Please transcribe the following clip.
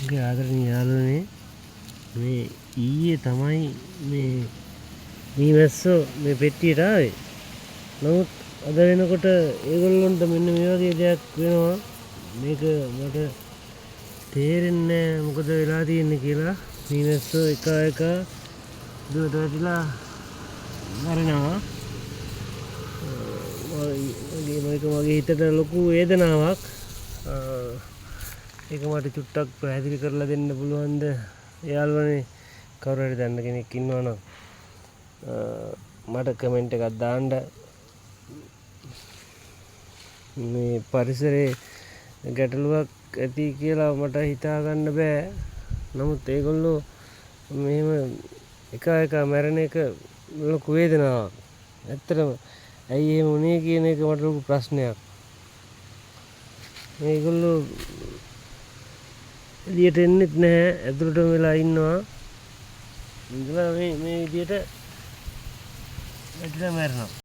මගේ ආදරණීය යාළුවනේ මේ ඊයේ තමයි මේ මීමැස්සෝ මේ පෙට්ටියට ආවේ. නමුත් අද වෙනකොට ඒගොල්ලන්ට මෙන්න මේ වගේ දෙයක් වෙනවා. මේක මට තේරෙන්නේ නැහැ මොකද වෙලා තියෙන්නේ කියලා. මීමැස්සෝ එක දුවට වැටිලා මරනවා. මගේ හිතට ලොකු වේදනාවක්. ඒක මට චුට්ටක් පැහැදිලි කරලා දෙන්න පුළුවන්ද යාළුවනේ? කවුරු හරි දන්න කෙනෙක් ඉන්නවනම් මට කමෙන්ට් එකක් දාන්න. මේ පරිසරයේ ගැටලුවක් ඇති කියලා මට හිතා ගන්න බෑ. නමුත් ඒගොල්ලෝ මෙහෙම එක මැරෙන එක ලොකු වේදනාවක්. ඇත්තටම ඇයි එහෙම වුනේ කියන එක මට ලොකු ප්‍රශ්නයක්. මේගොල්ලෝ එළියට එන්නෙත් නැහැ, ඇතුළටම වෙලා ඉන්නවා. ඉඳලා මේ විදියට වැටිලා මැරෙනවා.